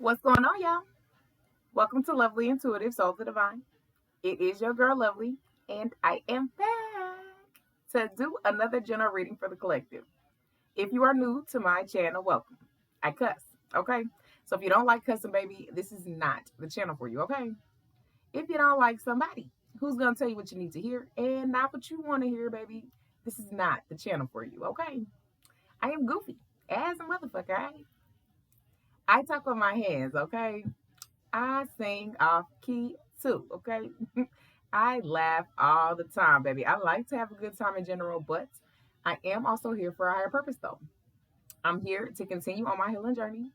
What's going on, y'all? Welcome to Lovely Intuitive Soul to Divine. It is your girl, Lovely, and I am back to do another general reading for the collective. If you are new to my channel, welcome. I cuss, okay? So if you don't like cussing, baby, this is not the channel for you, okay? If you don't like somebody who's going to tell you what you need to hear and not what you want to hear, baby, this is not the channel for you, okay? I am goofy as a motherfucker, right? I talk with my hands, okay? I sing off key too, okay? I laugh all the time, baby. I like to have a good time in general, but I am also here for a higher purpose, though. I'm here to continue on my healing journey,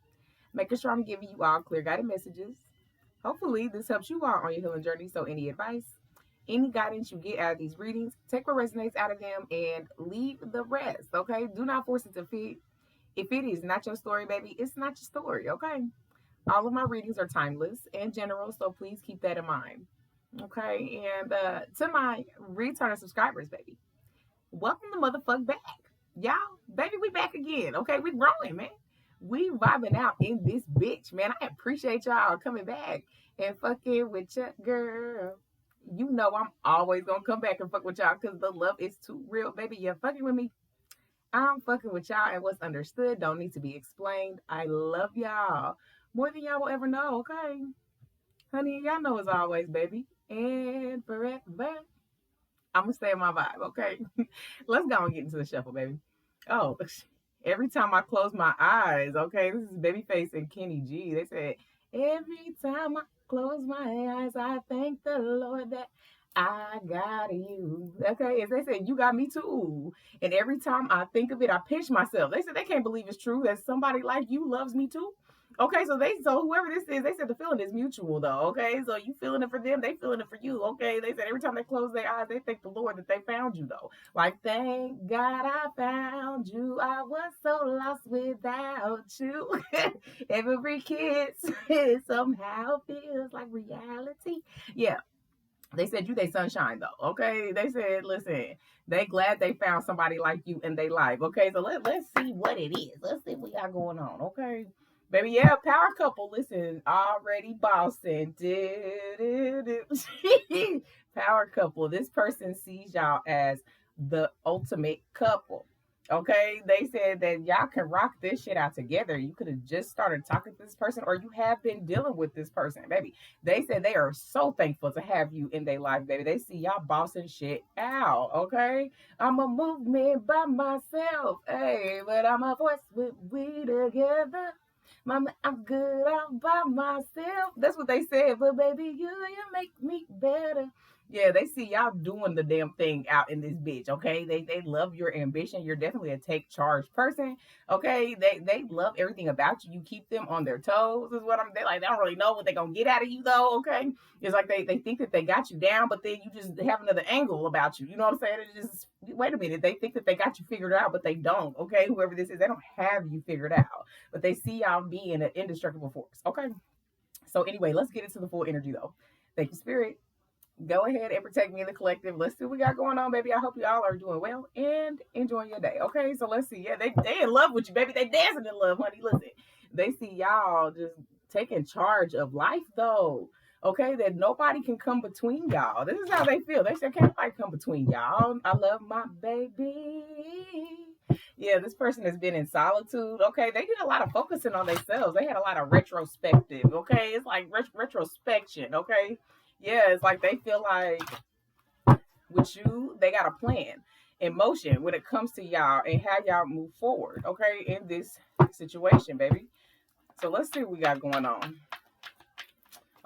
making sure I'm giving you all clear guided messages. Hopefully, this helps you out on your healing journey. So, any advice, any guidance you get out of these readings, take what resonates out of them and leave the rest, okay? Do not force it to fit. If it is not your story, baby, it's not your story, okay? All of my readings are timeless and general, so please keep that in mind. Okay, and to my returning subscribers, baby, welcome the motherfuck back. Y'all, baby, we back again. Okay, we growing, man. We vibing out in this bitch, man. I appreciate y'all coming back and fucking with your girl. You know I'm always gonna come back and fuck with y'all because the love is too real, baby. You're fucking with me. I'm fucking with y'all, and what's understood don't need to be explained. I love y'all more than y'all will ever know, okay? Honey, y'all know as always, baby. And forever. I'm gonna stay in my vibe, okay? Let's go and get into the shuffle, baby. Oh, every time I close my eyes, okay, this is Babyface and Kenny G. They said, every time I close my eyes, I thank the Lord that I got you. Okay, as they said, you got me too. And every time I think of it, I pinch myself. They said they can't believe it's true that somebody like you loves me too. Okay, so whoever this is, they said the feeling is mutual though. Okay, so you feeling it for them, they feeling it for you. Okay, they said every time they close their eyes, they thank the Lord that they found you though. Like, thank God I found you. I was so lost without you. Every kiss somehow feels like reality. Yeah, they said you they sunshine though. Okay, they said listen, they glad they found somebody like you in their life. Okay, so let's see what it is. Let's see what y'all going on. Okay, baby, yeah, power couple. Listen, already bossing. Power couple. This person sees y'all as the ultimate couple. Okay, they said that y'all can rock this shit out together. You could have just started talking to this person, or you have been dealing with this person, baby. They said they are so thankful to have you in their life, baby. They see y'all bossing shit out, okay? I'm a movement by myself, hey, but I'm a force with we together. Mama, I'm good all by myself. That's what they said, but baby, you make me better. Yeah, they see y'all doing the damn thing out in this bitch, okay? They love your ambition. You're definitely a take charge person, okay? They love everything about you. You keep them on their toes, is what I'm. They like. They don't really know what they're gonna get out of you though, okay? It's like they think that they got you down, but then you just have another angle about you. You know what I'm saying? It's just wait a minute. They think that they got you figured out, but they don't. Okay, whoever this is, they don't have you figured out, but they see y'all being an indestructible force. Okay. So anyway, let's get into the full energy though. Thank you, Spirit. Go ahead and protect me in the collective. Let's see what we got going on, baby. I hope you all are doing well and enjoying your day. Okay, so let's see. Yeah, they in love with you, baby. They dancing in love, honey. Listen, they see y'all just taking charge of life, though. Okay, that nobody can come between y'all. This is how they feel. They said, can't nobody come between y'all. I love my baby. Yeah, this person has been in solitude. Okay, they did a lot of focusing on themselves. They had a lot of retrospective. Okay, it's like retrospection. Okay, yeah, it's like they feel like with you, they got a plan in motion when it comes to y'all and how y'all move forward. Okay, in this situation, baby. So let's see what we got going on.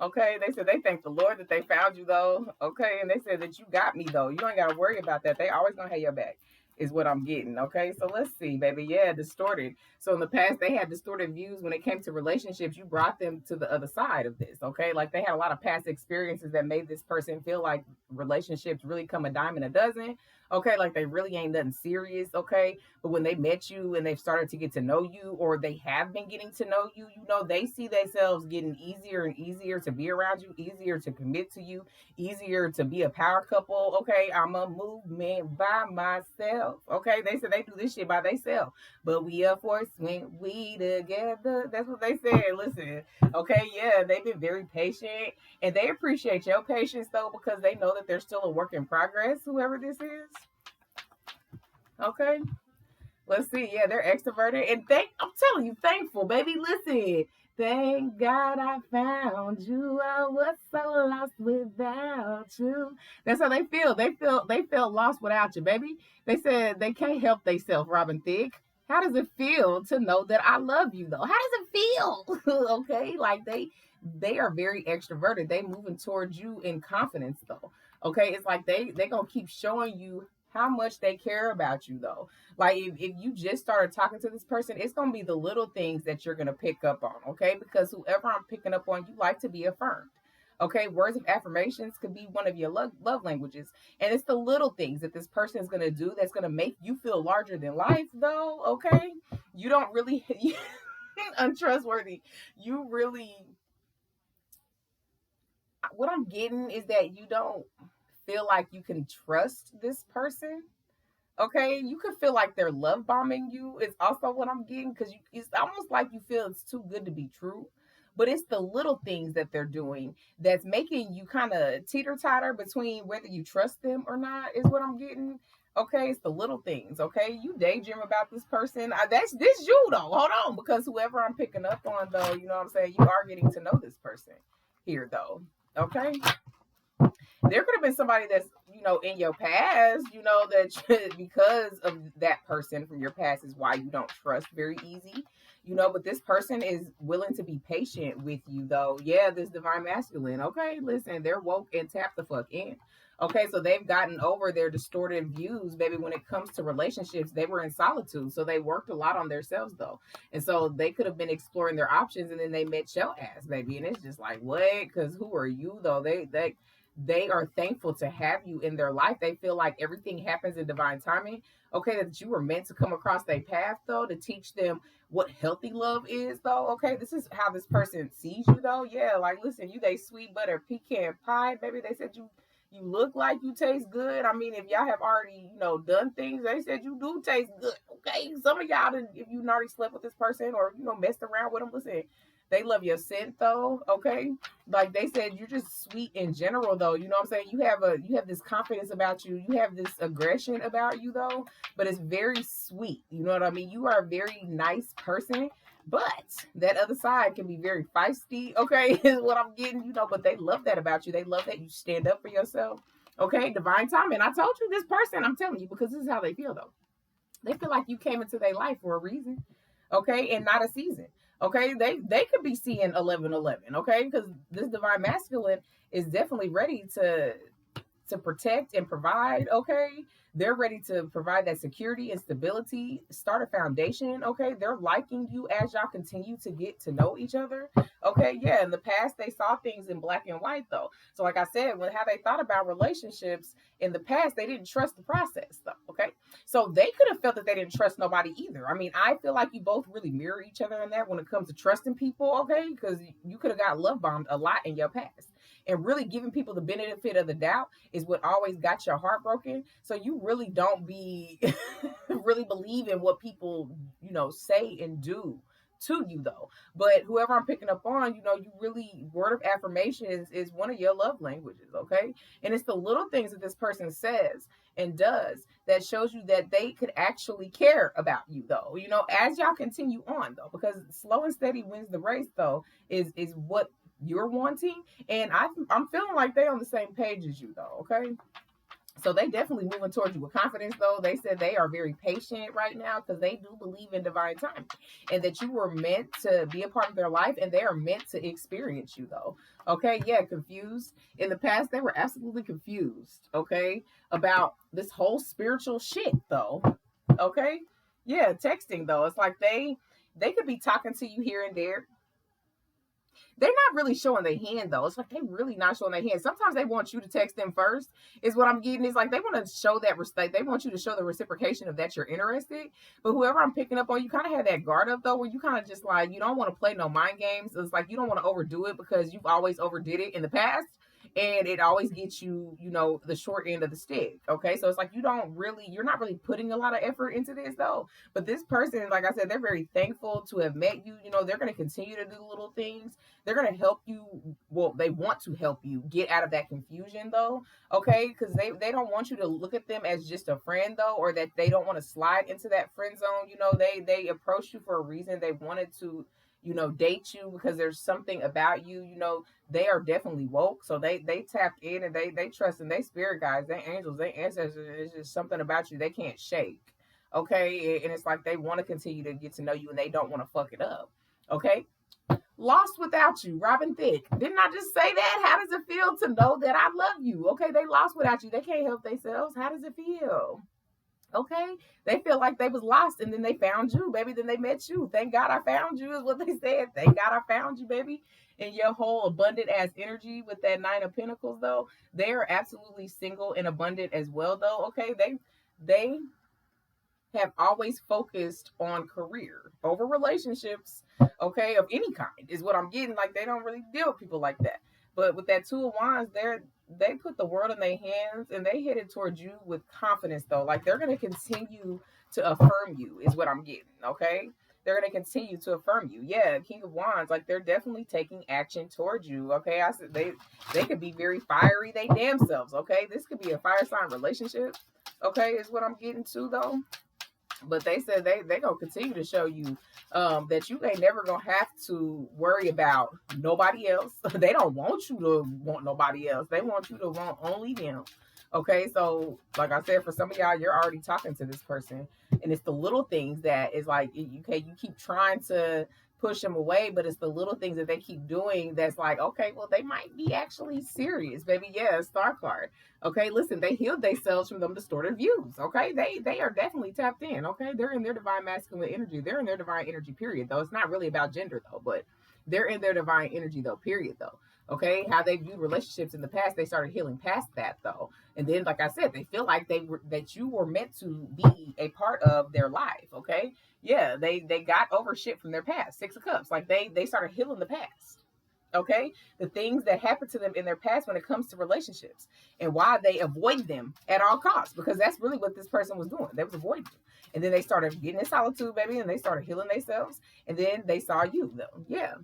Okay, they said they thank the Lord that they found you though. Okay, and they said that you got me though. You ain't gotta worry about that. They always gonna have your back, is what I'm getting. Okay, so let's see, baby. Yeah, distorted. So in the past, they had distorted views when it came to relationships. You brought them to the other side of this. Okay, like they had a lot of past experiences that made this person feel like relationships really come a dime and a dozen. Okay, like they really ain't nothing serious, okay? But when they met you and they've started to get to know you, or they have been getting to know you, they see themselves getting easier and easier to be around you, easier to commit to you, easier to be a power couple. Okay, I'm a movement by myself. Okay, they said they do this shit by themselves, but we a force when we together. That's what they said. Listen, okay, yeah, they've been very patient, and they appreciate your patience though, because they know that they're still a work in progress, whoever this is. Okay. Let's see. Yeah, they're extroverted. And I'm telling you, thankful, baby. Listen. Thank God I found you. I was so lost without you. That's how they feel. They felt lost without you, baby. They said they can't help themselves, Robin Thicke. How does it feel to know that I love you though? How does it feel? Okay, like they are very extroverted. They moving towards you in confidence though. Okay, it's like they gonna keep showing you how much they care about you though. Like if you just started talking to this person, it's gonna be the little things that you're gonna pick up on, okay? Because whoever I'm picking up on, you like to be affirmed. Okay, words of affirmations could be one of your love languages. And it's the little things that this person is gonna do that's gonna make you feel larger than life, though, okay? You don't really untrustworthy. You really what I'm getting is that you don't feel like you can trust this person. Okay, you could feel like they're love bombing you. It's also what I'm getting, because it's almost like you feel it's too good to be true. But it's the little things that they're doing that's making you kind of teeter totter between whether you trust them or not, is what I'm getting. Okay, it's the little things. Okay, you daydream about this person. That's this you though. Hold on, because whoever I'm picking up on though, you know what I'm saying. You are getting to know this person here though. Okay, there could have been somebody that's in your past, that because of that person from your past is why you don't trust very easy, but this person is willing to be patient with you though. Yeah, this divine masculine. Okay, listen, they're woke and tap the fuck in. Okay, so they've gotten over their distorted views, baby. When it comes to relationships, they were in solitude, so they worked a lot on themselves though. And so they could have been exploring their options, and then they met your ass, baby. And it's just like, what? Because who are you though? They are thankful to have you in their life. They feel like everything happens in divine timing. Okay, that you were meant to come across their path though, to teach them what healthy love is though. Okay, this is how this person sees you though. Yeah, like listen, you they sweet butter pecan pie, baby. They said you look like you taste good. I mean, if y'all have already, done things, they said you do taste good. Okay, some of y'all, if you already slept with this person or messed around with them, listen, they love your scent though. Okay, like they said, you're just sweet in general though. You know what I'm saying? You have this confidence about you. You have this aggression about you though, but it's very sweet. You know what I mean? You are a very nice person. But that other side can be very feisty, okay, is what I'm getting, but they love that about you. They love that you stand up for yourself. Okay, divine timing. I told you this person, I'm telling you, because this is how they feel though. They feel like you came into their life for a reason, okay, and not a season. Okay, they could be seeing 1111, okay, because this divine masculine is definitely ready to protect and provide. Okay, they're ready to provide that security and stability, start a foundation. Okay, they're liking you as y'all continue to get to know each other. Okay, yeah, in the past they saw things in black and white though. So like I said, when how they thought about relationships in the past, they didn't trust the process though. Okay, so they could have felt that they didn't trust nobody either. I mean, I feel like you both really mirror each other in that when it comes to trusting people. Okay, because you could have got love bombed a lot in your past, and really giving people the benefit of the doubt is what always got your heart broken. So you really don't be really believe in what people, say and do to you though. But whoever I'm picking up on, you really word of affirmations is one of your love languages, okay? And it's the little things that this person says and does that shows you that they could actually care about you though. As y'all continue on though, because slow and steady wins the race though, is what you're wanting. And I'm feeling like they on the same page as you though. Okay, so they definitely moving towards you with confidence though. They said they are very patient right now because they do believe in divine timing, and that you were meant to be a part of their life, and they are meant to experience you though. Okay, yeah, confused in the past. They were absolutely confused, okay, about this whole spiritual shit though. Okay, yeah, texting though, it's like they could be talking to you here and there, They're not really showing their hand though. It's like they really not showing their hand. Sometimes they want you to text them first, is what I'm getting. It's like they want to show that respect. They want you to show the reciprocation of that you're interested. But whoever I'm picking up on, you kind of have that guard up though, where you kind of just like, you don't want to play no mind games. It's like you don't want to overdo it because you've always overdid it in the past. And it always gets you, the short end of the stick. Okay. So it's like you're not really putting a lot of effort into this though. But this person, like I said, they're very thankful to have met you. They're going to continue to do little things. They're going to help you. Well, they want to help you get out of that confusion though. Okay. Because they don't want you to look at them as just a friend though, or that they don't want to slide into that friend zone. They approached you for a reason. They wanted to, date you because there's something about you, they are definitely woke. So they tapped in and they trust in their spirit guides, their angels, their ancestors. It's just something about you they can't shake. Okay. And it's like they want to continue to get to know you and they don't want to fuck it up. Okay. Lost without you, Robin Thicke. Didn't I just say that? How does it feel to know that I love you? Okay. They lost without you. They can't help themselves. How does it feel? Okay, they feel like they was lost and then they found you, baby. Then they met you. Thank God I found you, is what they said. Thank God I found you, baby. And your whole abundant ass energy with that 9 of Pentacles, though, they are absolutely single and abundant as well, though. Okay, they have always focused on career over relationships, okay, of any kind, is what I'm getting. Like they don't really deal with people like that. But with that 2 of Wands, they put the world in their hands and they headed towards you with confidence though. Like they're gonna continue to affirm you, is what I'm getting. Okay. They're gonna continue to affirm you. Yeah, King of Wands, like they're definitely taking action towards you. Okay. I said they could be very fiery, they damn selves. Okay. This could be a fire sign relationship. Okay, is what I'm getting to though. But they said they gonna continue to show you that you ain't never gonna have to worry about nobody else. They don't want you to want nobody else. They want you to want only them. Okay, so like I said, for some of y'all, you're already talking to this person, and it's the little things that is like, you keep trying to push them away, but it's the little things that they keep doing that's like, okay, well, they might be actually serious, baby. Yeah, star card. Okay, listen, they healed themselves from them distorted views. Okay, they are definitely tapped in. Okay, they're in their divine masculine energy. They're in their divine energy, period, though. It's not really about gender, though, but they're in their divine energy, though, period, though. Okay, how they viewed relationships in the past, they started healing past that, though. And then, like I said, they feel like that you were meant to be a part of their life. Okay, yeah, they got over shit from their past. 6 of Cups, like they started healing the past. Okay, the things that happened to them in their past when it comes to relationships and why they avoid them at all costs, because that's really what this person was doing. They was avoiding them. And then they started getting in solitude, baby, and they started healing themselves. And then they saw you, though. Yeah.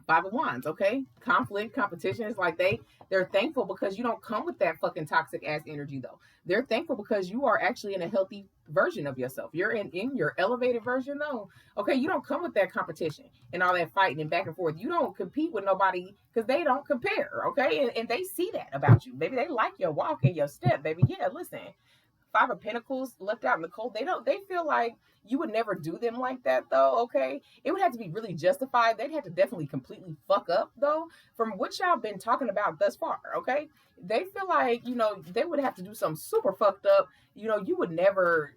5 of Wands, okay? Conflict, competition. It's like they're thankful because you don't come with that fucking toxic ass energy, though. They're thankful because you are actually in a healthy version of yourself. You're in your elevated version, though. Okay, you don't come with that competition and all that fighting and back and forth. You don't compete with nobody because they don't compare, okay? And they see that about you. Baby, they like your walk and your step, baby. Yeah, listen. 5 of Pentacles left out in the cold. They feel like you would never do them like that, though. Okay, it would have to be really justified. They'd have to definitely completely fuck up, though, from what y'all been talking about thus far. Okay, they feel like they would have to do something super fucked up. You would never.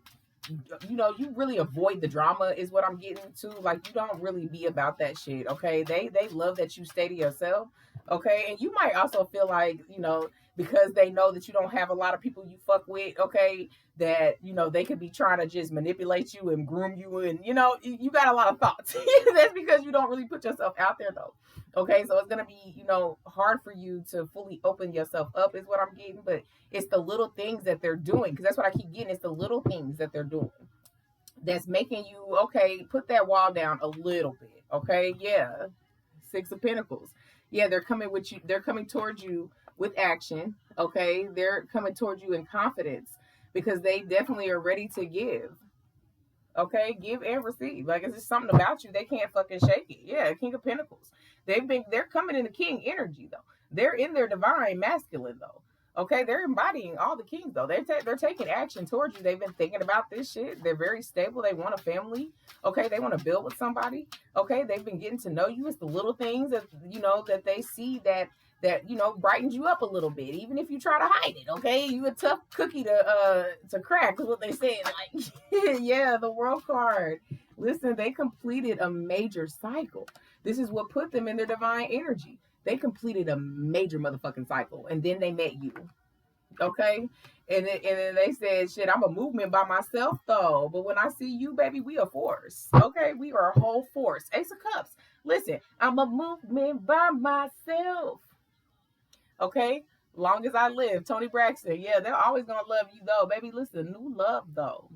You really avoid the drama, is what I'm getting to. Like, you don't really be about that shit. Okay, they love that you stay to yourself. Okay, and you might also feel like because they know that you don't have a lot of people you fuck with, okay, that they could be trying to just manipulate you and groom you, and you got a lot of thoughts. That's because you don't really put yourself out there, though. Okay, so it's gonna be hard for you to fully open yourself up, is what I'm getting. But it's the little things that they're doing, because that's what I keep getting. It's the little things that they're doing that's making you, okay, put that wall down a little bit. Okay, yeah. 6 of Pentacles. Yeah, they're coming with you. They're coming towards you with action. Okay, they're coming towards you in confidence because they definitely are ready to give. Okay, give and receive. Like, it's just something about you, they can't fucking shake it. Yeah, King of Pentacles. They're coming in the king energy, though. They're in their divine masculine, though. Okay, they're embodying all the kings, though. They're taking action towards you. They've been thinking about this shit. They're very stable. They want a family. Okay, they want to build with somebody. Okay, they've been getting to know you. It's the little things that that they see that brightens you up a little bit, even if you try to hide it. Okay, you a tough cookie to crack, is what they said. Like, yeah, the World card. Listen, they completed a major cycle. This is what put them in their divine energy. They completed a major motherfucking cycle, and then they met you. Okay, and then they said, "Shit, I'm a movement by myself though, but when I see you, baby, we a force. Okay, we are a whole force." Ace of Cups. Listen, I'm a movement by myself. Okay, long as I live, Tony Braxton. Yeah, they're always gonna love you though, baby. Listen, new love though.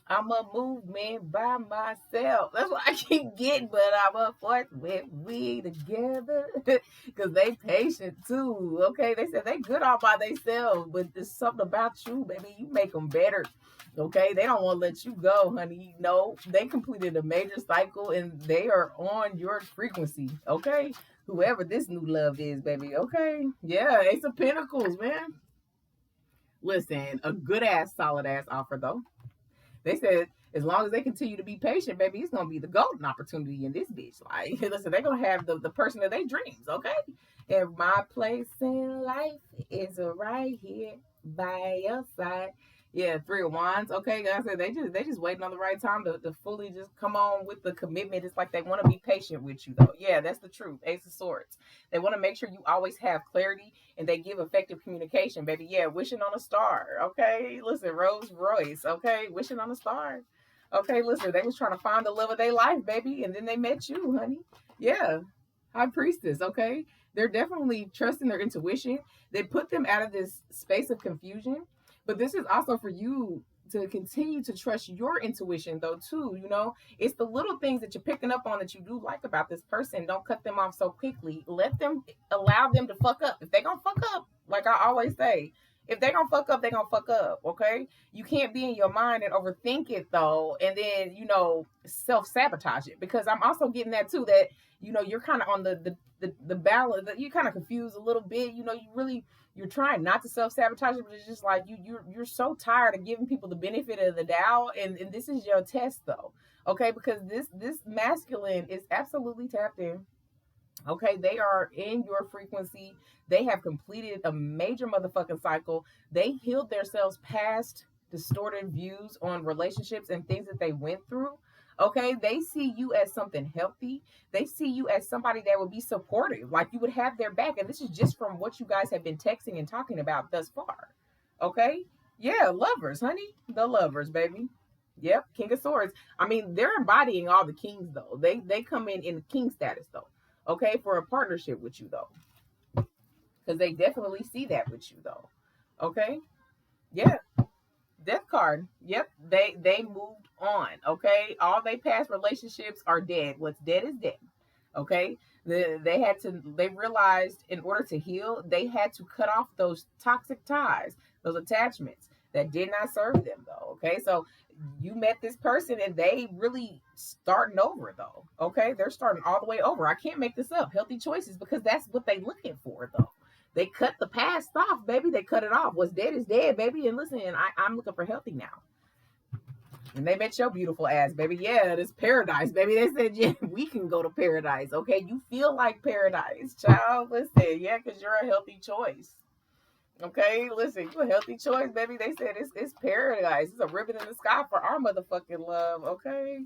I'm a movement by myself. That's what I keep getting, but I'm a force with we together. Because they patient too. Okay, they said they good all by themselves, but there's something about you, baby. You make them better. Okay, they don't want to let you go, honey. No, they completed a major cycle and they are on your frequency. Okay, whoever this new love is, baby. Okay, yeah, Ace of Pentacles, man. Listen, a good ass, solid ass offer though. They said as long as they continue to be patient, baby, it's gonna be the golden opportunity in this bitch. Like, listen, they're gonna have the person of their dreams, okay? And my place in life is right here by your side. Yeah, Three of Wands. Okay, guys, they just waiting on the right time to fully just come on with the commitment. It's like they want to be patient with you though. Yeah, that's the truth. Ace of Swords. They want to make sure you always have clarity and they give effective communication, baby. Yeah, wishing on a star. Okay, listen, Rolls Royce. Okay, wishing on a star. Okay, listen, they was trying to find the love of their life, baby, and then they met you, honey. Yeah, High Priestess. Okay, they're definitely trusting their intuition. They put them out of this space of confusion, but this is also for you to continue to trust your intuition though too. It's the little things that you're picking up on that you do like about this person. Don't cut them off so quickly. Let them, allow them to fuck up. If they gonna fuck up, like I always say, if they gonna fuck up, they gonna fuck up. Okay, you can't be in your mind and overthink it though, and then self-sabotage it, because I'm also getting that too, that you're kind of on the balance, that you kind of confused a little bit. You're trying not to self-sabotage it, but it's just like you're so tired of giving people the benefit of the doubt, and this is your test though. Okay, because this masculine is absolutely tapped in. Okay, they are in your frequency. They have completed a major motherfucking cycle. They healed themselves past distorted views on relationships and things that they went through. Okay, they see you as something healthy. They see you as somebody that would be supportive, like you would have their back. And this is just from what you guys have been texting and talking about thus far. Okay, yeah, lovers, honey, the lovers, baby. Yep, King of Swords. I mean, they're embodying all the kings though. They come in king status though. Okay, for a partnership with you though, because they definitely see that with you though. Okay, yeah, Death card. Yep, they moved on. Okay, all they past relationships are dead. What's dead is dead. Okay, they realized in order to heal, they had to cut off those toxic ties, those attachments that did not serve them though. Okay, so you met this person and they really starting over though. Okay, they're starting all the way over. I can't make this up. Healthy choices, because that's what they looking for though. They cut the past off, baby. They cut it off. What's dead is dead, baby. And listen, I'm looking for healthy now. And they met your beautiful ass, baby. Yeah, this paradise, baby. They said, yeah, we can go to paradise. Okay, you feel like paradise, child. Listen, yeah, because you're a healthy choice. Okay, listen, you a healthy choice, baby. They said it's paradise. It's a ribbon in the sky for our motherfucking love. Okay,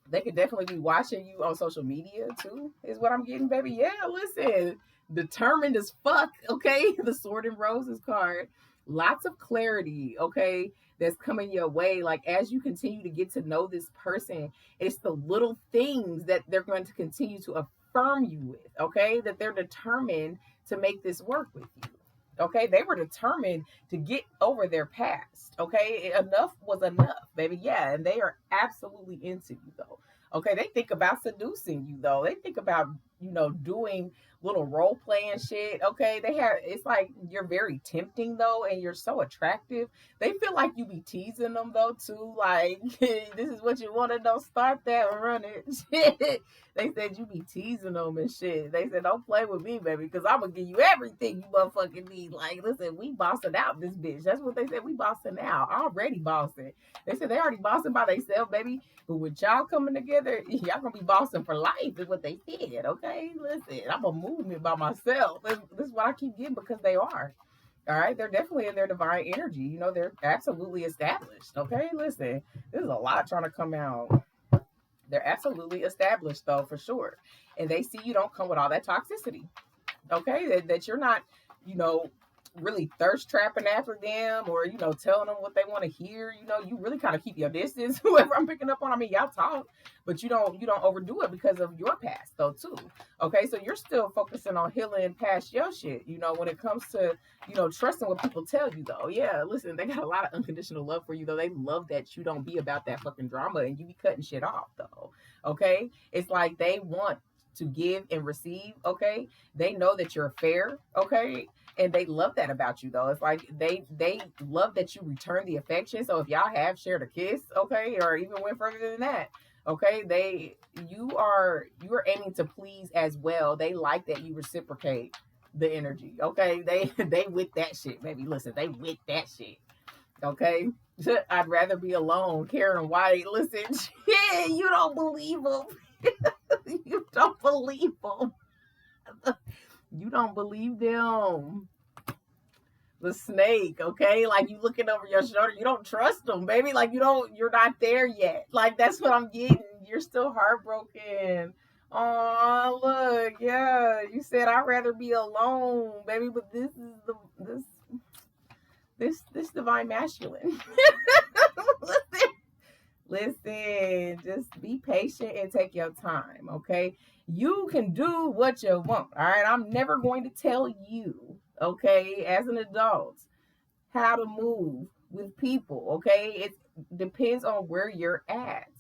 they could definitely be watching you on social media too, is what I'm getting, baby. Yeah, listen, determined as fuck. Okay, the Sword and Roses card. Lots of clarity. Okay, that's coming your way. Like as you continue to get to know this person, it's the little things that they're going to continue to affirm you with. Okay, that they're determined to make this work with you. Okay, they were determined to get over their past. Okay, enough was enough, baby. Yeah, and they are absolutely into you though. Okay, they think about seducing you though. They think about doing little role playing shit. Okay, it's like you're very tempting though, and you're so attractive. They feel like you be teasing them though too. Like this is what you want to know. Start that, run it. They said you be teasing them and shit. They said, don't play with me, baby, because I'm going to give you everything you motherfucking need. Like, listen, we bossing out this bitch. That's what they said. We bossing out. Already bossing. They said they already bossing by themselves, baby. But with y'all coming together, y'all going to be bossing for life is what they said, okay? Listen, I'm a movement by myself. This is what I keep getting, because they are. All right, they're definitely in their divine energy. They're absolutely established. Okay, listen, this is a lot trying to come out. They're absolutely established, though, for sure. And they see you don't come with all that toxicity. Okay, that you're not, you know, really thirst trapping after them, or telling them what they want to hear. You really kind of keep your distance. Whoever I'm picking up on, I mean, y'all talk, but you don't overdo it because of your past though too. Okay, so you're still focusing on healing past your shit. When it comes to trusting what people tell you though. Yeah, listen, they got a lot of unconditional love for you though. They love that you don't be about that fucking drama and you be cutting shit off though. Okay, it's like they want to give and receive. Okay, they know that you're fair. Okay, and they love that about you though. It's like they love that you return the affection. So if y'all have shared a kiss, okay, or even went further than that, okay, you're aiming to please as well. They like that you reciprocate the energy. Okay, they with that shit, baby. Listen, they with that shit. Okay, I'd rather be alone. Karen White, listen, shit, you don't believe them. You don't believe them. You don't believe them. The snake, okay? Like you looking over your shoulder, you don't trust them, baby. Like you're not there yet. Like that's what I'm getting. You're still heartbroken. Oh, look, yeah. You said I'd rather be alone, baby, but this is this divine masculine. Listen, just be patient and take your time, okay? You can do what you want, all right? I'm never going to tell you, okay, as an adult, how to move with people, okay? It depends on where you're at,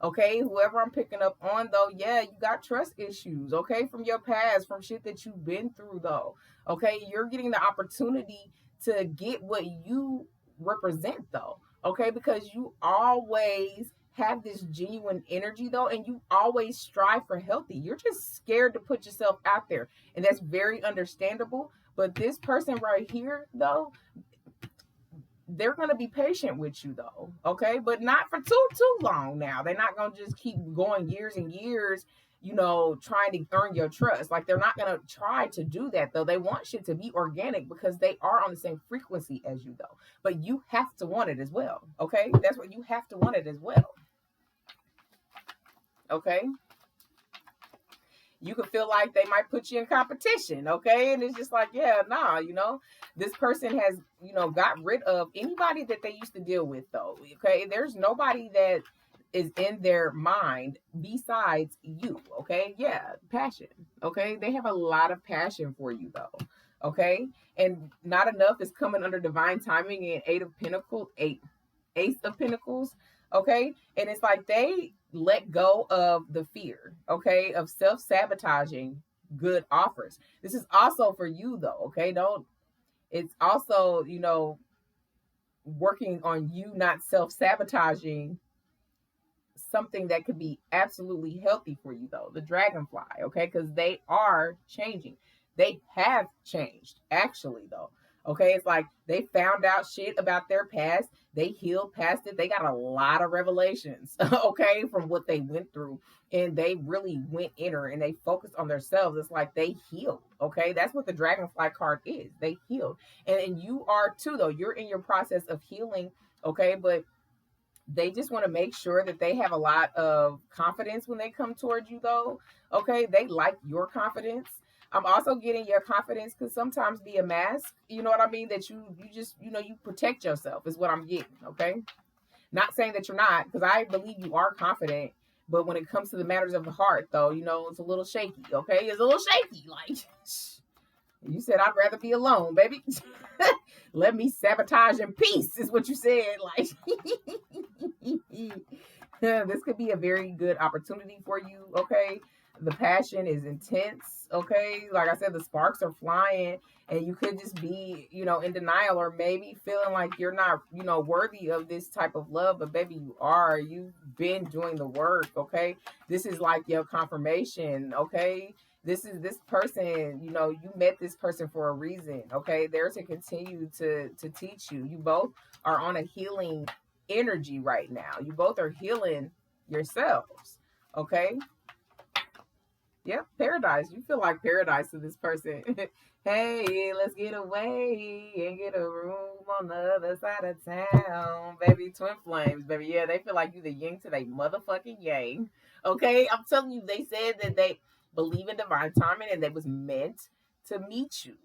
okay? Whoever I'm picking up on, though, yeah, you got trust issues, okay? From your past, from shit that you've been through, though, okay? You're getting the opportunity to get what you represent, though, okay? Because you always have this genuine energy though, and you always strive for healthy. You're just scared to put yourself out there, and that's very understandable. But this person right here though, they're going to be patient with you though, okay? But not for too long now. They're not going to just keep going years and years, trying to earn your trust. Like they're not going to try to do that though. They want shit to be organic because they are on the same frequency as you though. But you have to want it as well, okay? That's what you have to want it as well. Okay, you could feel like they might put you in competition, okay? And it's just like, yeah, nah, this person has, got rid of anybody that they used to deal with though, okay? There's nobody that is in their mind besides you, okay? Yeah, passion, okay? They have a lot of passion for you though, okay? And not enough is coming under divine timing in Ace of Pentacles, okay? And it's like they let go of the fear, okay, of self-sabotaging good offers. This is also for you though, okay? It's also, working on you not self-sabotaging something that could be absolutely healthy for you though. The dragonfly, okay? Because they are changing. They have changed actually though. Okay, it's like they found out shit about their past. They healed past it. They got a lot of revelations, okay, from what they went through. And they really went inner and they focused on themselves. It's like they healed, okay? That's what the dragonfly card is. They healed. And you are too, though. You're in your process of healing, okay? But they just want to make sure that they have a lot of confidence when they come towards you, though, okay? They like your confidence. I'm also getting your confidence could sometimes be a mask. You know what I mean? That you just, you protect yourself is what I'm getting. Okay. Not saying that you're not, because I believe you are confident. But when it comes to the matters of the heart, though, it's a little shaky. Okay. It's a little shaky. Like you said, I'd rather be alone, baby. Let me sabotage in peace is what you said. Like this could be a very good opportunity for you. Okay. The passion is intense, okay? Like I said, the sparks are flying, and you could just be, in denial, or maybe feeling like you're not, worthy of this type of love, but baby, you are. You've been doing the work, okay? This is like your confirmation, okay? This person, you met this person for a reason, okay? They're to continue to teach you. You both are on a healing energy right now. You both are healing yourselves, okay? Yep, paradise. You feel like paradise to this person. Hey, let's get away and get a room on the other side of town. Baby, twin flames, baby. Yeah, they feel like you the yin to they motherfucking yang. Okay? I'm telling you, they said that they believe in divine timing and they was meant to meet you.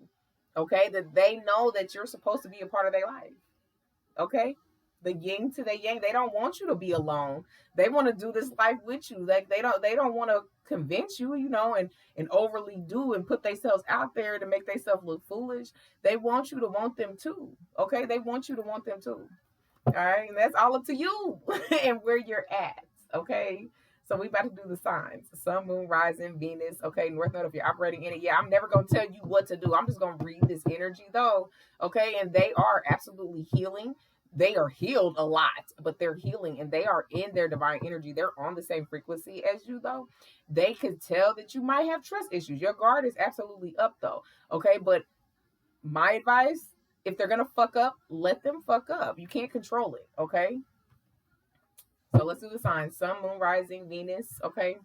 Okay? That they know that you're supposed to be a part of their life. Okay? The yin to the yang, they don't want you to be alone. They want to do this life with you. Like they don't want to convince you, and overly do and put themselves out there to make themselves look foolish. They want you to want them too. Okay? They want you to want them too. All right, and that's all up to you and where you're at. Okay. So we about to do the signs: Sun, Moon, Rising, Venus. Okay, North Node if you're operating in it. Yeah, I'm never gonna tell you what to do. I'm just gonna read this energy though. Okay, and they are absolutely healing. They are healed a lot, but they're healing and they are in their divine energy. They're on the same frequency as you though. They can tell that you might have trust issues. Your guard is absolutely up though. Okay, but my advice, if they're gonna fuck up, let them fuck up. You can't control it, okay? So let's do the signs: Sun, Moon, Rising, Venus, okay?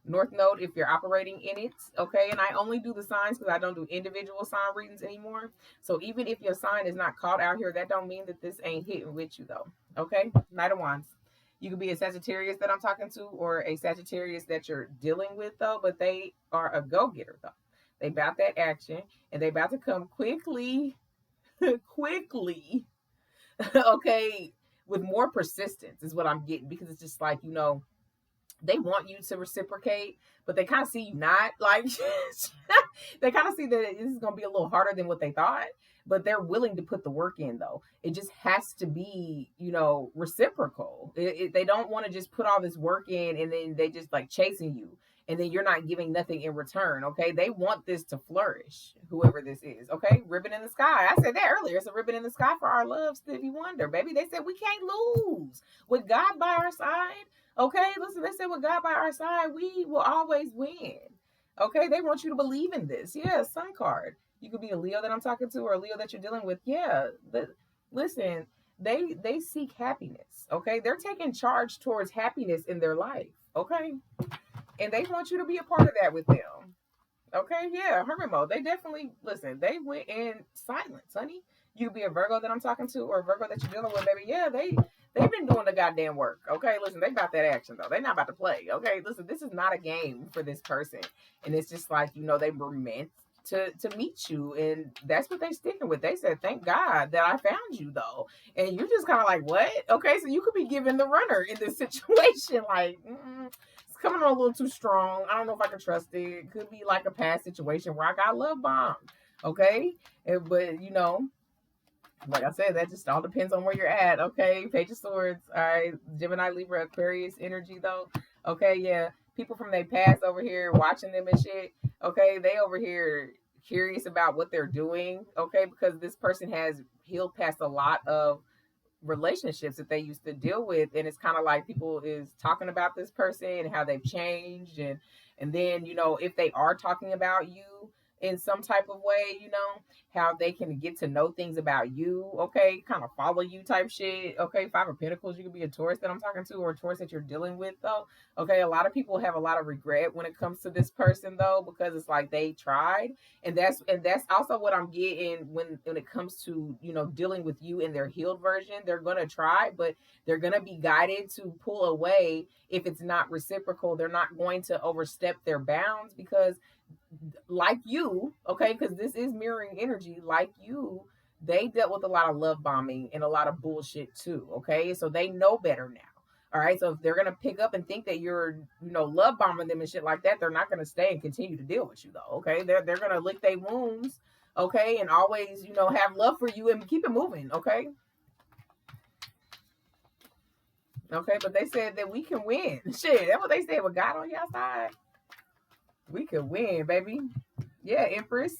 North Node if you're operating in it, okay? And I only do the signs because I don't do individual sign readings anymore. So even if your sign is not called out here, that don't mean that this ain't hitting with you though, okay? Knight of Wands. You could be a Sagittarius that I'm talking to or a Sagittarius that you're dealing with though, but they are a go-getter though. They about that action and they about to come quickly, quickly, okay, with more persistence is what I'm getting, because it's just like, they want you to reciprocate, but they kind of see you not like they kind of see that this is going to be a little harder than what they thought, but they're willing to put the work in though. It just has to be, reciprocal. They don't want to just put all this work in and then they just like chasing you and then you're not giving nothing in return. Okay, they want this to flourish, whoever this is. Okay, ribbon in the sky. I said that earlier. It's a ribbon in the sky for our love, Stevie Wonder, baby. They said we can't lose with God by our side. Okay, listen, they said with God by our side, we will always win. Okay, they want you to believe in this. Yeah, sun card. You could be a Leo that I'm talking to or a Leo that you're dealing with. Yeah, but listen, they seek happiness. Okay, they're taking charge towards happiness in their life. Okay, and they want you to be a part of that with them. Okay, yeah, hermit mode. They definitely listen. They went in silence, honey. You could be a Virgo that I'm talking to, or a Virgo that you're dealing with, baby. Yeah, they've been doing the goddamn work. Okay, listen, they about that action though. They're not about to play. Okay, listen, this is not a game for this person, and it's just like they were meant to meet you, and that's what they sticking with. They said, "Thank God that I found you, though," and you're just kind of like, "What?" Okay, so you could be given the runner in this situation, like. Coming on a little too strong. I don't know if I can trust it. It could be like a past situation where I got love bombed. Okay. But like I said, that just all depends on where you're at. Okay. Page of Swords. All right. Gemini, Libra, Aquarius energy though. Okay. Yeah. People from their past over here watching them and shit. Okay. They over here curious about what they're doing. Okay. Because this person has healed past a lot of relationships that they used to deal with, and it's kind of like people is talking about this person and how they've changed, and then if they are talking about you in some type of way, how they can get to know things about you. Okay, kind of follow you type shit. Okay, Five of Pentacles. You could be a Taurus that I'm talking to, or a Taurus that you're dealing with though. Okay, a lot of people have a lot of regret when it comes to this person though, because it's like they tried, and that's also what I'm getting when it comes to dealing with you in their healed version. They're gonna try, but they're gonna be guided to pull away if it's not reciprocal. They're not going to overstep their bounds because, like you, okay, because this is mirroring energy, like you, they dealt with a lot of love bombing and a lot of bullshit too. Okay, so they know better now. All right, so if they're gonna pick up and think that you're love bombing them and shit like that, they're not gonna stay and continue to deal with you though. Okay, they're gonna lick their wounds, okay, and always have love for you and keep it moving. Okay. Okay, but they said that we can win. Shit, that's what they said. With God on your side, we can win, baby. Yeah, Empress.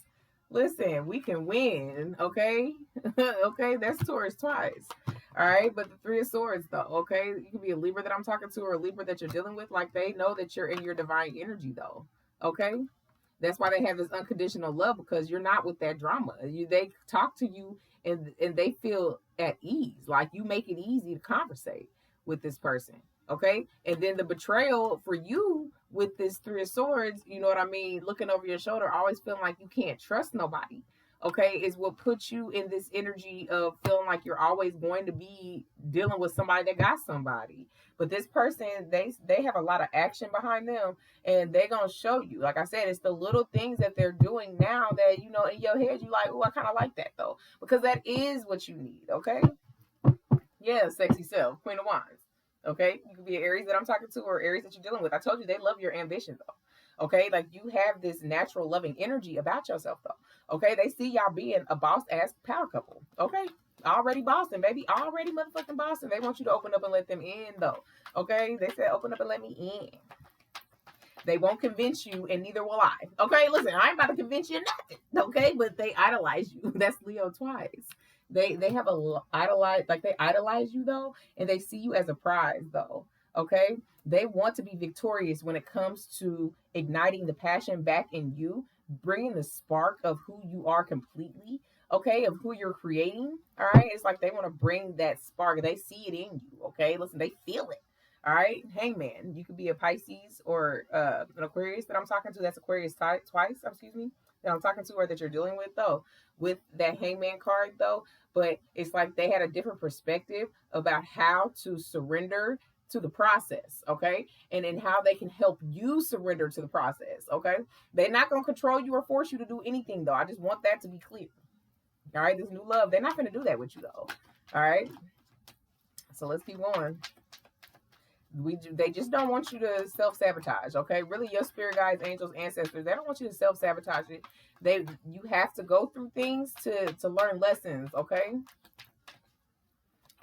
Listen, we can win, okay? Okay, that's Taurus twice. All right, but the Three of Swords, though, okay? You can be a Libra that I'm talking to or a Libra that you're dealing with. Like, they know that you're in your divine energy, though, okay? That's why they have this unconditional love, because you're not with that drama. They talk to you and they feel at ease. Like, you make it easy to conversate with this person, okay? And then the betrayal for you with this Three of Swords, you know what I mean, looking over your shoulder, always feeling like you can't trust nobody, okay, is what puts you in this energy of feeling like you're always going to be dealing with somebody that got somebody. But this person, they have a lot of action behind them, and they're gonna show you. Like I said, it's the little things that they're doing now that, you know, in your head you like, oh, I kind of like that though, because that is what you need, okay? Yeah, sexy self, Queen of Wands. Okay, you could be an Aries that I'm talking to, or Aries that you're dealing with. I told you they love your ambition though. Okay, like you have this natural loving energy about yourself though. Okay, they see y'all being a boss ass power couple. Okay, already bossing, baby, already motherfucking bossing. They want you to open up and let them in though. Okay, they said open up and let me in. They won't convince you, and neither will I. Okay, listen, I ain't about to convince you nothing. Okay, but they idolize you. That's Leo twice. They have a idolize, like they idolize you though, and they see you as a prize though. Okay, they want to be victorious when it comes to igniting the passion back in you, bringing the spark of who you are completely. Okay, of who you're creating. All right, it's like they want to bring that spark. They see it in you. Okay, listen, they feel it. All right, Hangman. You could be a Pisces or an Aquarius that I'm talking to. That's Aquarius twice. Excuse me. That I'm talking to or that you're dealing with though. With that Hangman card though, but it's like they had a different perspective about how to surrender to the process, okay, and then how they can help you surrender to the process, okay. They're not gonna control you or force you to do anything though. I just want that to be clear. All right, this new love, they're not gonna do that with you though. All right, so let's keep going. They just don't want you to self-sabotage, okay? Really, your spirit guides, angels, ancestors, they don't want you to self-sabotage it. You have to go through things to learn lessons, okay?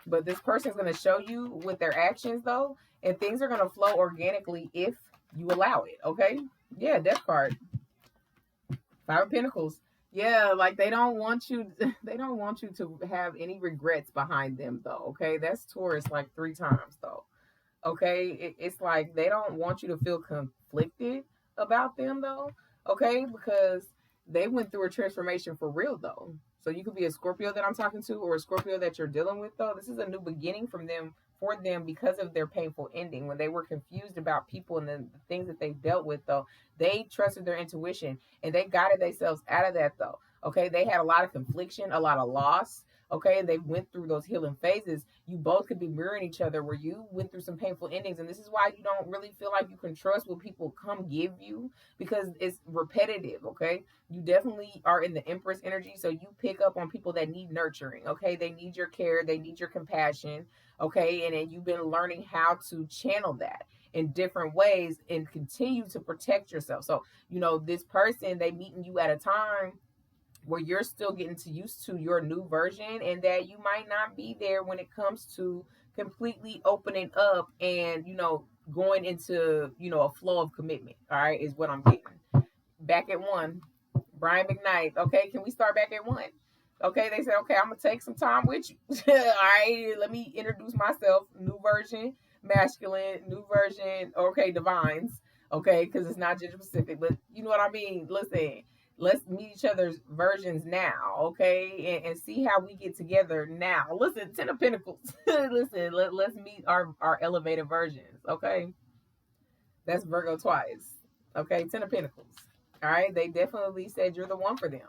But this person's going to show you with their actions though, and things are going to flow organically if you allow it, okay? Yeah, death card. Five of Pentacles. Yeah, like they don't want you to have any regrets behind them though, okay? That's Taurus like 3 times though. Okay, it's like they don't want you to feel conflicted about them though. Okay, because they went through a transformation for real though. So you could be a Scorpio that I'm talking to, or a Scorpio that you're dealing with though. This is a new beginning from them, for them, because of their painful ending. When they were confused about people and the things that they dealt with though, they trusted their intuition and they guided themselves out of that though. Okay, they had a lot of confliction, a lot of loss. Okay, and they went through those healing phases. You both could be mirroring each other, where you went through some painful endings, and this is why you don't really feel like you can trust what people come give you, because it's repetitive. Okay, you definitely are in the Empress energy, so you pick up on people that need nurturing. Okay, they need your care, they need your compassion. Okay, and then you've been learning how to channel that in different ways and continue to protect yourself. So you know, this person, they meeting you at a time where you're still getting to used to your new version, and that you might not be there when it comes to completely opening up and, you know, going into, you know, a flow of commitment. All right, is what I'm getting. Back at 1, Brian McKnight. Okay, can we start back at 1? Okay, they said, okay, I'm gonna take some time with you. All right, let me introduce myself. New version, masculine. New version, okay, divines. Okay, because it's not gender specific, but you know what I mean. Listen, let's meet each other's versions now, okay, and see how we get together now. Listen, 10 of Pentacles. Listen, let's meet our elevated versions, okay. That's Virgo twice. Okay, 10 of Pentacles. All right, they definitely said you're the one for them.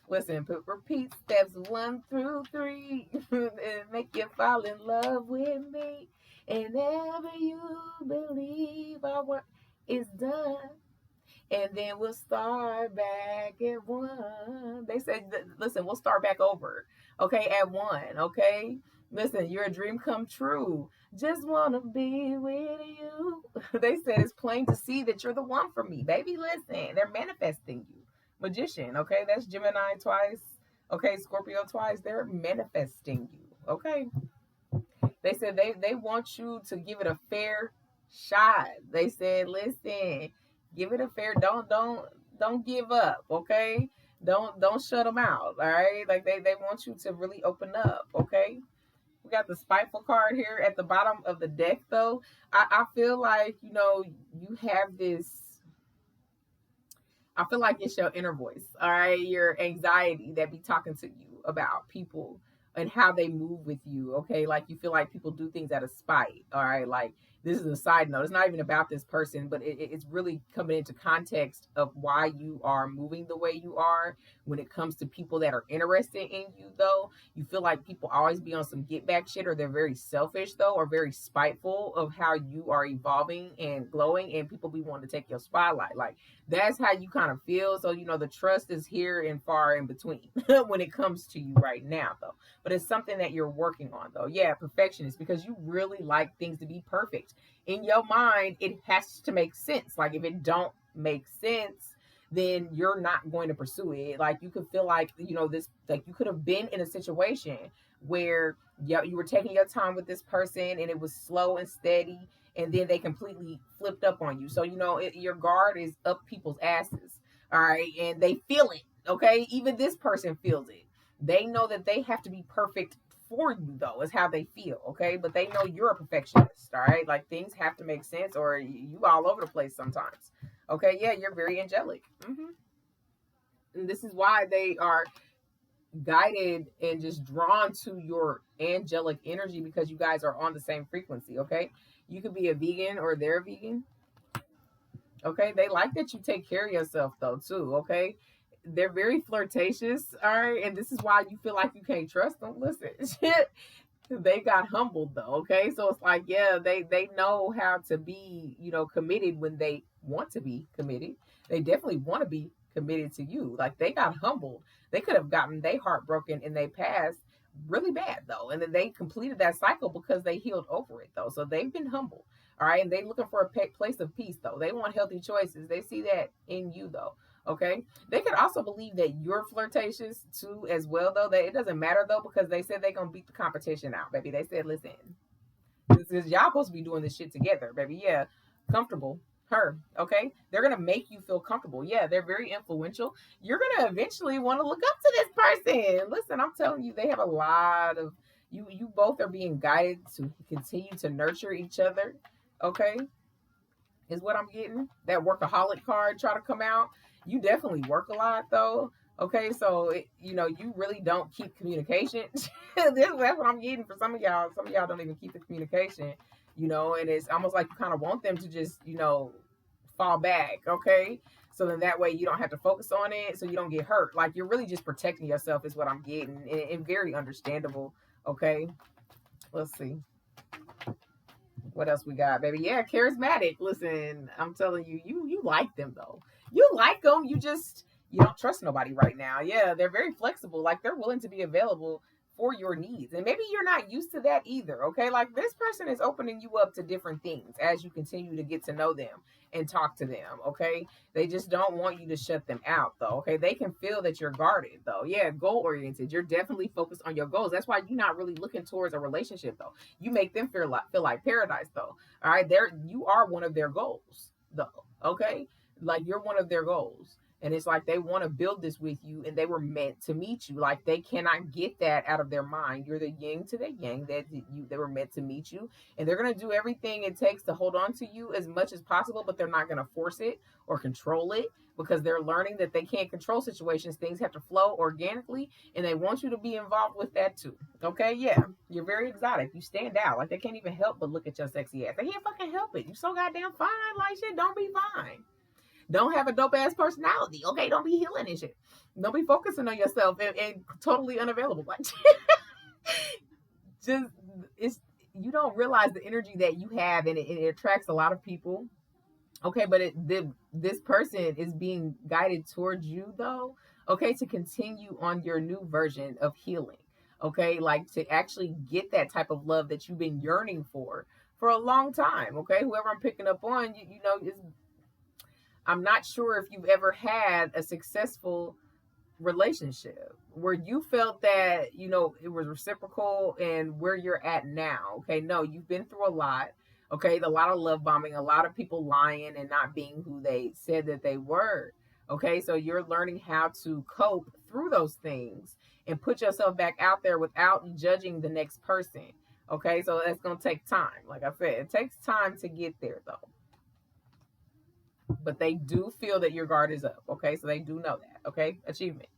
Listen, repeat steps 1 through 3 and make you fall in love with me. And ever you believe our work is done, and then we'll start back at 1. They said, listen, we'll start back over, okay, at 1, okay? Listen, you're a dream come true. Just want to be with you. They said it's plain to see that you're the one for me, baby. Listen, they're manifesting you. Magician, okay? That's Gemini twice. Okay, Scorpio twice. They're manifesting you, okay? They said they want you to give it a fair shot. They said, listen, give it a fair, don't give up, okay? Don't shut them out, all right? Like they want you to really open up, okay? We got the spiteful card here at the bottom of the deck though. I feel like, you know, you have this, I feel like it's your inner voice, all right? Your anxiety that be talking to you about people and how they move with you, okay? Like you feel like people do things out of spite, all right? Like this is a side note. It's not even about this person, but it's really coming into context of why you are moving the way you are when it comes to people that are interested in you, though. You feel like people always be on some get back shit, or they're very selfish, though, or very spiteful of how you are evolving and glowing, and people be wanting to take your spotlight. Like, that's how you kind of feel. So, the trust is here and far in between when it comes to you right now, though. But it's something that you're working on, though. Yeah, perfectionist, because you really like things to be perfect. In your mind, it has to make sense. Like, if it don't make sense, then you're not going to pursue it. Like, you could feel like, this, like, you could have been in a situation where, yeah, you were taking your time with this person and it was slow and steady, and then they completely flipped up on you. So, your guard is up people's asses. All right. And they feel it. Okay. Even this person feels it. They know that they have to be perfect for you, though, is how they feel. Okay. But they know you're a perfectionist. All right. Like, things have to make sense, or you all over the place sometimes. Okay. Yeah. You're very angelic. And this is why they are guided and just drawn to your angelic energy, because you guys are on the same frequency. Okay. You could be a vegan or they're a vegan. Okay. They like that you take care of yourself, though, too. Okay. They're very flirtatious. All right. And this is why you feel like you can't trust them. Listen, they got humbled, though. Okay. So it's like, yeah, they know how to be, committed when they want to be committed. They definitely want to be committed to you. Like, they got humbled. They could have gotten their heart broken in their past really bad, though. And then they completed that cycle because they healed over it, though. So they've been humbled. All right. And they looking for a place of peace, though. They want healthy choices. They see that in you, though. Okay. They could also believe that you're flirtatious too, as well, though. That it doesn't matter, though, because they said they're gonna beat the competition out, baby. They said, listen, this is y'all supposed to be doing this shit together, baby. Yeah, comfortable. Her, okay? They're gonna make you feel comfortable. Yeah, they're very influential. You're gonna eventually want to look up to this person. Listen, I'm telling you, they have a lot of you. You both are being guided to continue to nurture each other. Okay, is what I'm getting. That workaholic card try to come out. You definitely work a lot, though. Okay, so you really don't keep communication. That's what I'm getting for some of y'all. Some of y'all don't even keep the communication. And it's almost like you kind of want them to just fall back. Okay, so then that way you don't have to focus on it, so you don't get hurt. Like, you're really just protecting yourself, is what I'm getting, and very understandable. Okay, let's see. What else we got, baby? Yeah, charismatic. Listen, I'm telling you, you like them, though. You like them. You don't trust nobody right now. Yeah, they're very flexible. Like, they're willing to be available for your needs. And maybe you're not used to that either. Okay, like, this person is opening you up to different things as you continue to get to know them and talk to them. Okay, they just don't want you to shut them out, though. Okay, they can feel that you're guarded, though. Yeah, goal oriented. You're definitely focused on your goals. That's why you're not really looking towards a relationship, though. You make them feel like paradise, though. All right, you are one of their goals, though. Okay, like, you're one of their goals. And it's like they want to build this with you, and they were meant to meet you. Like, they cannot get that out of their mind. You're the yin to the yang, that they were meant to meet you, and they're gonna do everything it takes to hold on to you as much as possible. But they're not gonna force it or control it, because they're learning that they can't control situations. Things have to flow organically, and they want you to be involved with that too. Okay, yeah, you're very exotic. You stand out. Like, they can't even help but look at your sexy ass. They can't fucking help it. You so goddamn fine. Like, shit, don't be fine. Don't have a dope ass personality. Okay, don't be healing and shit. Don't be focusing on yourself and totally unavailable. Like, just it's you don't realize the energy that you have, and it attracts a lot of people. Okay, but this person is being guided towards you, though. Okay, to continue on your new version of healing. Okay, like, to actually get that type of love that you've been yearning for a long time. Okay, whoever I'm picking up on, is I'm not sure if you've ever had a successful relationship where you felt that, it was reciprocal, and where you're at now. Okay. No, you've been through a lot. Okay. A lot of love bombing, a lot of people lying and not being who they said that they were. Okay. So you're learning how to cope through those things and put yourself back out there without judging the next person. Okay. So that's going to take time. Like I said, it takes time to get there, though. But they do feel that your guard is up. Okay, so they do know that. Okay, achievement.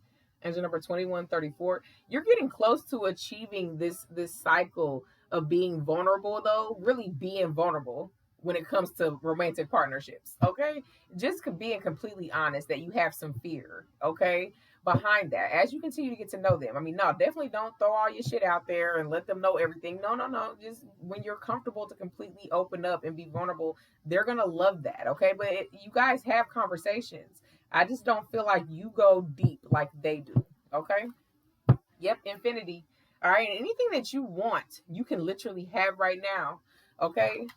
Answer number 2134. You're getting close to achieving this cycle of being vulnerable, though, really being vulnerable when it comes to romantic partnerships. Okay, just being completely honest that you have some fear. Okay, behind that, as you continue to get to know them. I mean, no, definitely don't throw all your shit out there and let them know everything. No, no, no. Just when you're comfortable to completely open up and be vulnerable, they're gonna love that. Okay, but you guys have conversations. I just don't feel like you go deep like they do. Okay. Yep, infinity. All right, and anything that you want, you can literally have right now. Okay,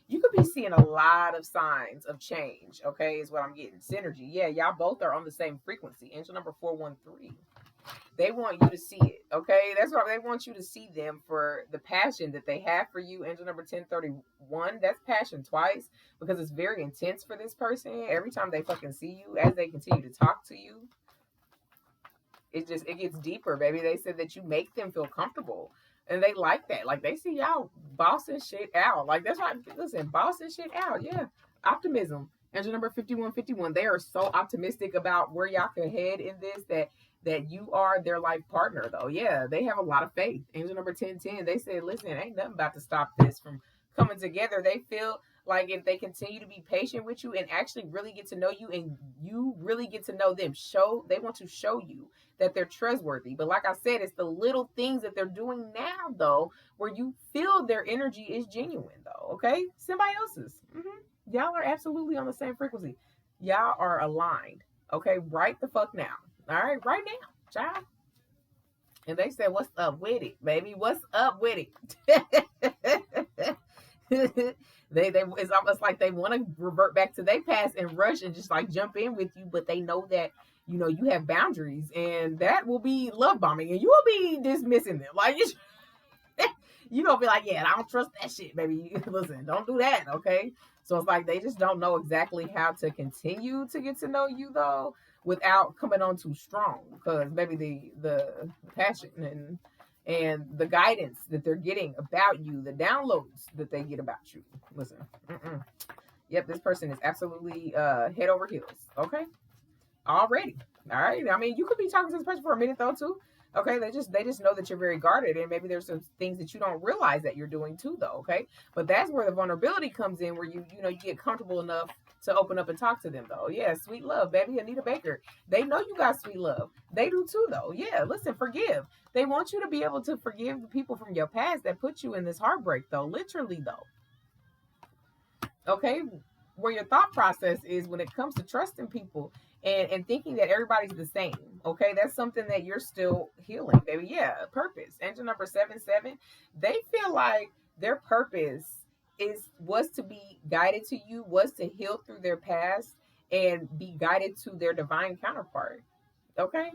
you could be seeing a lot of signs of change. Okay, is what I'm getting. Synergy. Yeah, y'all both are on the same frequency. Angel number 413. They want you to see it. Okay, that's why they want you to see them for the passion that they have for you. Angel number 1031. That's passion twice because it's very intense for this person. Every time they fucking see you, as they continue to talk to you, it gets deeper, baby. They said that you make them feel comfortable. And they like that. Like they see y'all bossing shit out. Like that's right. Listen, bossing shit out. Yeah. Optimism. Angel number 5151. They are so optimistic about where y'all can head in this that you are their life partner though. Yeah, they have a lot of faith. Angel number 1010. They said, listen, ain't nothing about to stop this from coming together. They feel like if they continue to be patient with you and actually really get to know you and you really get to know them, they want to show you that they're trustworthy. But like I said, it's the little things that they're doing now, though, where you feel their energy is genuine, though. Okay, symbiosis. Y'all are absolutely on the same frequency. Y'all are aligned. Okay, right the fuck now. All right, right now, child. And they said, "What's up with it, baby? What's up with it?" It's almost like they want to revert back to their past and rush and just like jump in with you, but they know that you have boundaries, and that will be love bombing, and you will be dismissing them. Like you gonna be like, yeah, I don't trust that shit, baby. Listen, don't do that, okay? So it's like they just don't know exactly how to continue to get to know you though, without coming on too strong, because maybe the passion and the guidance that they're getting about you, the downloads that they get about you. Listen, yep, this person is absolutely head over heels. Okay, already. All right. I mean, you could be talking to this person for a minute though too. Okay, they just know that you're very guarded, and maybe there's some things that you don't realize that you're doing too though. Okay, but that's where the vulnerability comes in, where you get comfortable enough to open up and talk to them though. Yeah, sweet love, baby. Anita Baker. They know you got sweet love. They do too though. Yeah, listen, forgive. They want you to be able to forgive the people from your past that put you in this heartbreak though. Literally though. Okay, where your thought process is when it comes to trusting people and thinking that everybody's the same. Okay, that's something that you're still healing, baby. Yeah, purpose. Angel number 77. They feel like their purpose was to be guided to you, was to heal through their past and be guided to their divine counterpart. Okay.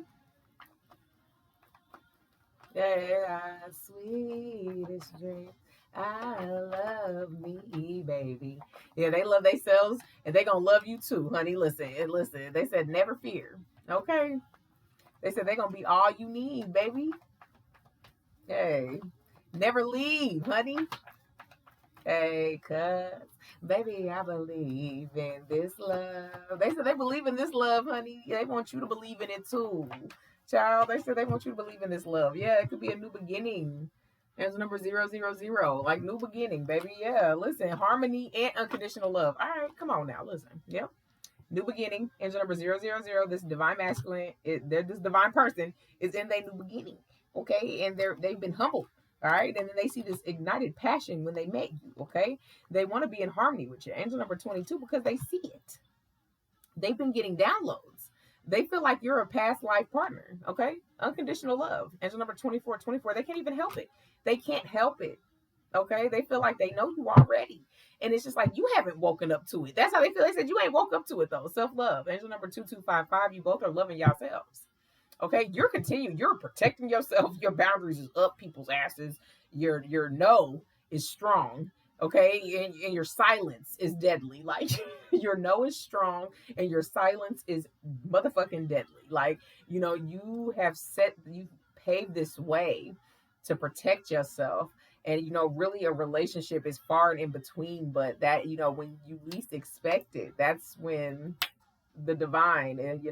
Yeah, sweetest dream. I love me, baby. Yeah, they love themselves and they gonna love you too, honey. Listen, and listen. They said never fear. Okay. They said they gonna be all you need, baby. Hey, never leave, honey. Hey, cuz baby, I believe in this love. They said they believe in this love, honey. They want you to believe in it too. Child, they said they want you to believe in this love. Yeah, it could be a new beginning. There's number 000, like new beginning, baby. Yeah, listen, harmony and unconditional love. All right, come on now, listen. Yep, new beginning. Angel number 000. This divine masculine, this divine person is in their new beginning. Okay, and they've been humbled. All right, and then they see this ignited passion when they met you. Okay, they want to be in harmony with you. Angel number 22 because they see it. They've been getting downloads. They feel like you're a past life partner. Okay, unconditional love. Angel number 24. They can't even help it. They can't help it. Okay, they feel like they know you already. And it's just like you haven't woken up to it. That's how they feel. They said you ain't woke up to it though. Self-love. Angel number 2255. You both are loving yourselves. Okay, you're protecting yourself. Your boundaries is up people's asses. Your no is strong. Okay, and your silence is deadly. Like your no is strong and your silence is motherfucking deadly. Like, you paved this way to protect yourself. And really a relationship is far and in between, but that, when you least expect it, that's when the divine and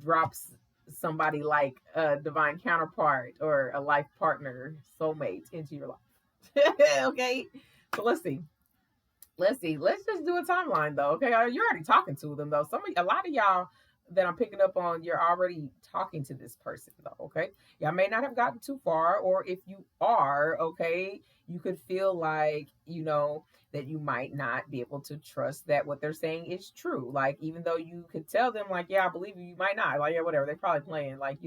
drops somebody like a divine counterpart or a life partner, soulmate into your life. Okay, so let's see. Let's see. Let's just do a timeline though. Okay, you're already talking to them though. A lot of y'all that I'm picking up on, you're already talking to this person though. Okay, y'all may not have gotten too far, or if you are, okay, you could feel like that you might not be able to trust that what they're saying is true. Like even though you could tell them like, yeah, I believe you, you might not. Like yeah, whatever. They're probably playing like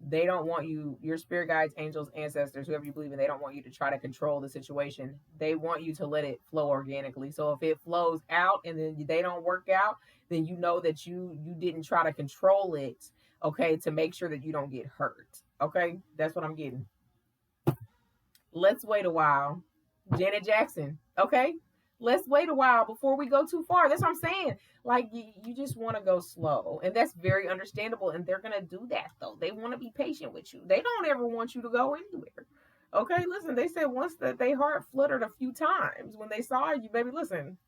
they don't want you, your spirit guides, angels, ancestors, whoever you believe in, they don't want you to try to control the situation. They want you to let it flow organically. So if it flows out and then they don't work out, then you know that you didn't try to control it, okay, to make sure that you don't get hurt. Okay? That's what I'm getting. Let's wait a while. Janet Jackson. Okay? Let's wait a while before we go too far. That's what I'm saying. Like you just want to go slow, and that's very understandable. And they're gonna do that though. They want to be patient with you. They don't ever want you to go anywhere. Okay, listen. They said once that they heart fluttered a few times when they saw you, baby. Listen.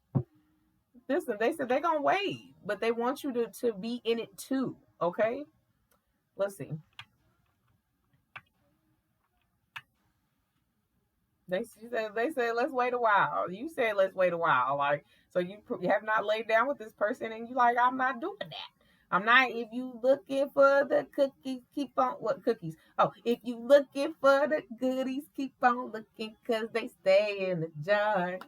They said they're gonna wait, but they want you to be in it too. Okay. Let's see. They said let's wait a while. You said let's wait a while. Like so you have not laid down with this person and you like I'm not doing that. I'm not. If you looking for the cookies, keep on what cookies? Oh, if you looking for the goodies, keep on looking because they stay in the jar.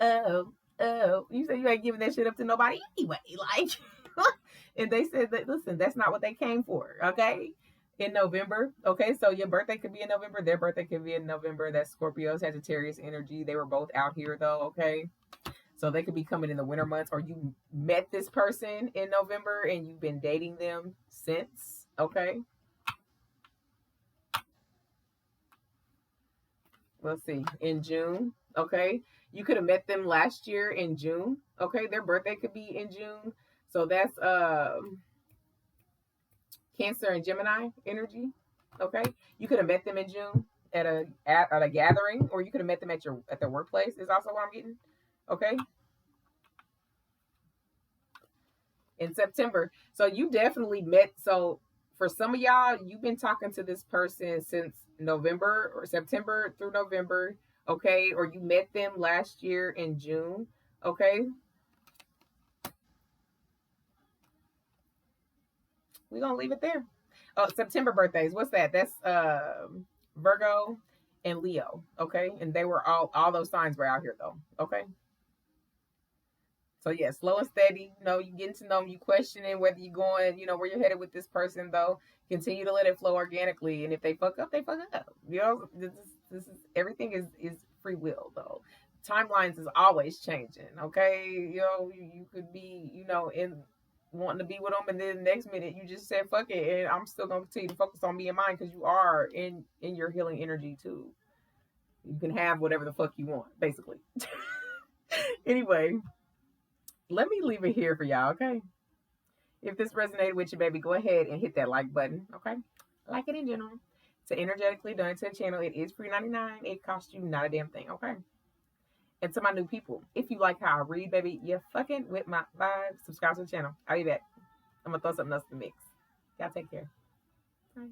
Oh, oh. You say you ain't giving that shit up to nobody anyway. Like, and they said that listen, that's not what they came for. Okay, in November. Okay, so your birthday could be in November. Their birthday could be in November. That's Scorpio, Sagittarius energy. They were both out here though. Okay, so they could be coming in the winter months, or you met this person in November and you've been dating them since. Okay, let's see. In June. Okay, you could have met them last year in June. Okay, their birthday could be in June. So that's Cancer and Gemini energy. Okay, you could have met them in June at a gathering, or you could have met them at their workplace. Is also what I'm getting. Okay, in September. So you definitely met. So for some of y'all, you've been talking to this person since November or September through November. Okay, or you met them last year in June. Okay, we're gonna leave it there. Oh, September birthdays. What's that? That's Virgo and Leo. Okay, and they were all those signs were out here though. Okay. So yeah, slow and steady. You getting to know them, you questioning whether you're going, where you're headed with this person though. Continue to let it flow organically. And if they fuck up, they fuck up. This is everything is free will though. Timelines is always changing. Okay. You could be, in wanting to be with them and then the next minute you just said fuck it and I'm still gonna continue to focus on me and mine because you are in your healing energy too. You can have whatever the fuck you want, basically. Anyway, let me leave it here for y'all, okay? If this resonated with you, baby, go ahead and hit that like button, okay? Like it in general. To energetically donate to the channel, it is free 99. It costs you not a damn thing, okay? And to my new people, if you like how I read, baby, you're fucking with my vibe. Subscribe to the channel. I'll be back. I'm gonna throw something else in the mix. Y'all take care. Bye.